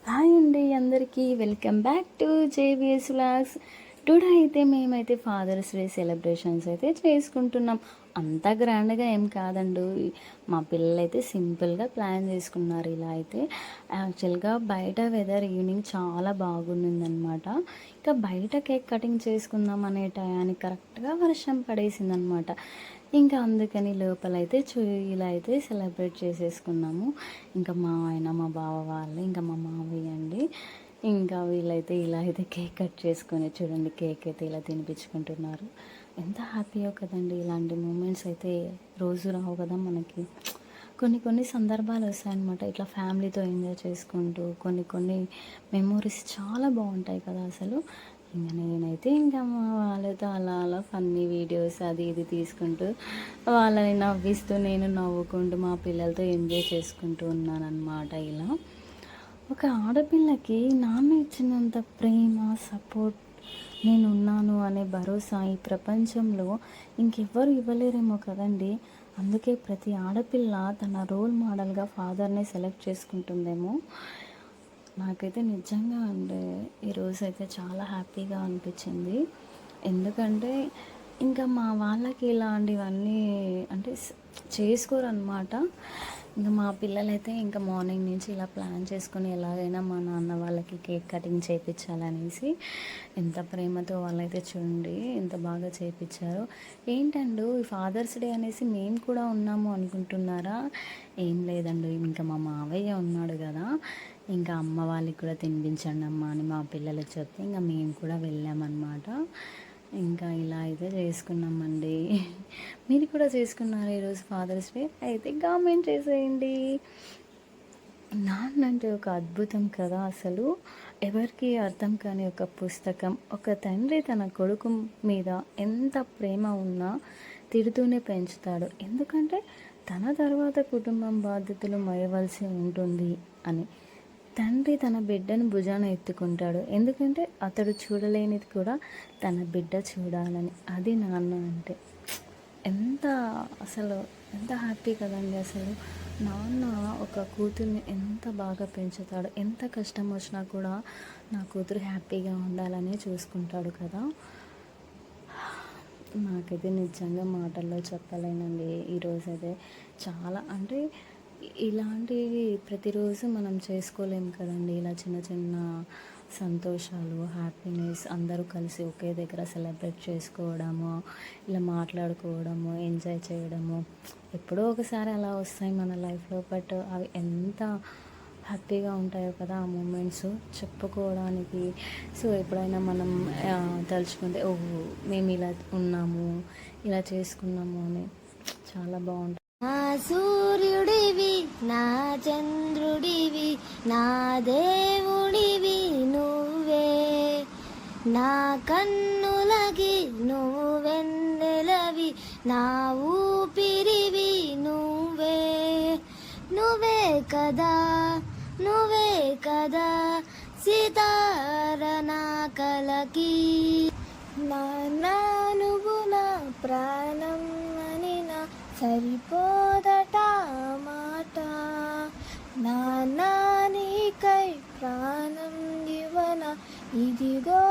Hi అండి అందరికీ welcome back to JVS vlogs. Today అయితే మేమైతే ఫాదర్స్ డే సెలబ్రేషన్స్ అయితే చేసుకుంటున్నాం. అంత గ్రాండ్గా ఏం కాదండి. మా పిల్లలు అయితే సింపుల్గా ప్లాన్ చేసుకున్నారు. ఇలా అయితే యాక్చువల్గా బయట వెదర్ ఈవినింగ్ చాలా బాగుండిందనమాట. ఇంకా బయట కేక్ కటింగ్ చేసుకుందాం అనే టయానికి కరెక్ట్గా వర్షం పడేసిందనమాట. ఇంకా అందుకని లోపలైతే ఇలా అయితే సెలబ్రేట్ చేసేసుకున్నాము. ఇంకా మా ఆయన మా బావ వాళ్ళు ఇంకా మా మావయ్య అండి, ఇంకా వీళ్ళైతే ఇలా అయితే కేక్ కట్ చేసుకొని చూడండి, కేక్ అయితే ఇలా తినిపించుకుంటున్నారు. ఎంత హ్యాపీయో కదండి. ఇలాంటి మూమెంట్స్ అయితే రోజు రావు కదా మనకి. కొన్ని కొన్ని సందర్భాలు వస్తాయన్నమాట, ఇట్లా ఫ్యామిలీతో ఎంజాయ్ చేసుకుంటూ కొన్ని మెమోరీస్ చాలా బాగుంటాయి కదా అసలు. ఇంకా నేనైతే ఇంకా మా వాళ్ళతో అలా అలా ఫన్నీ వీడియోస్ అది ఇది తీసుకుంటూ వాళ్ళని నవ్విస్తూ నేను నవ్వుకుంటూ మా పిల్లలతో ఎంజాయ్ చేసుకుంటూ ఉన్నానన్నమాట. ఇలా ఒక ఆడపిల్లకి నాన్న ఇచ్చినంత ప్రేమ సపోర్ట్ నేనున్నాను అనే భరోసా ఈ ప్రపంచంలో ఇంకెవ్వరు ఇవ్వలేరేమో కదండి. అందుకే ప్రతి ఆడపిల్ల తన రోల్ మోడల్గా ఫాదర్ని సెలెక్ట్ చేసుకుంటుందేమో. నాకైతే నిజంగా అంటే ఈరోజు అయితే చాలా హ్యాపీగా అనిపించింది. ఎందుకంటే ఇంకా మా వాళ్ళకి ఇలాంటివన్నీ అంటే చేసుకోరన్నమాట. ఇంకా మా పిల్లలైతే ఇంకా మార్నింగ్ నుంచి ఇలా ప్లాన్ చేసుకొని ఎలాగైనా మా నాన్న వాళ్ళకి కేక్ కటింగ్ చేయించాలనేసి ఎంత ప్రేమతో వాళ్ళైతే చూడండి ఎంత బాగా చేయించారు. ఏంటండు ఈ ఫాదర్స్ డే అనేసి మేము కూడా ఉన్నాము అనుకుంటున్నారా? ఏం లేదండి, ఇంకా మా మావయ్య ఉన్నాడు కదా, ఇంకా అమ్మ వాళ్ళకి కూడా తినిపించండి అమ్మ అని మా పిల్లలకు చెప్తే ఇంకా మేము కూడా వెళ్ళామన్నమాట. ఇంకా ఇలా అయితే చేసుకున్నామండి. మీరు కూడా చేసుకున్నారు ఈరోజు ఫాదర్స్ డే? అయితే కామెంట్ చేసేయండి. నాన్న అంటే ఒక అద్భుతం కదా అసలు. ఎవరికి అర్థం కాని ఒక పుస్తకం. ఒక తండ్రి తన కొడుకు మీద ఎంత ప్రేమ ఉన్నా తిడుతూనే పెంచుతాడు. ఎందుకంటే తన తర్వాత కుటుంబం బాధ్యతలు మోయవలసి ఉంటుంది అని. తండ్రి తన బిడ్డను భుజాన ఎత్తుకుంటాడు, ఎందుకంటే అతడు చూడలేనిది కూడా తన బిడ్డ చూడాలని. అది నాన్న అంటే ఎంత అసలు ఎంత హ్యాపీ కదండి అసలు. నాన్న ఒక కూతుర్ని ఎంత బాగా పెంచుతాడు, ఎంత కష్టం వచ్చినా కూడా నా కూతురు హ్యాపీగా ఉండాలని చూసుకుంటాడు కదా. నాకైతే నిజంగా మాటల్లో చెప్పలేనండి. ఈరోజైతే చాలా అంటే ఇలాంటివి ప్రతిరోజు మనం చేసుకోలేము కదండి. ఇలా చిన్న చిన్న సంతోషాలు, హ్యాపీనెస్ అందరూ కలిసి ఒకే దగ్గర సెలబ్రేట్ చేసుకోవడము, ఇలా మాట్లాడుకోవడము, ఎంజాయ్ చేయడము ఎప్పుడో ఒకసారి అలా వస్తాయి మన లైఫ్లో. బట్ అవి ఎంత హ్యాపీగా ఉంటాయో కదా ఆ మూమెంట్స్ చెప్పుకోవడానికి. సో ఎప్పుడైనా మనం తలుచుకుంటే ఓహో మేము ఇలా ఉన్నాము, ఇలా చేసుకున్నాము అని చాలా బాగుంటుంది. నా సూర్యుడివి, నా చంద్రుడివి, నా దేవుడివి నువ్వే, నా కన్నులకి నువ్వెన్నెలవి, నా ఊపిరివి నువ్వే. నువ్వే కదా, నువ్వే కదా సితార నా కలకి. నా నువ్వు నా ప్రాణం అని నా సరిపోదట మాట. నా నీకై ప్రాణం ఇవ్వన ఇదిగో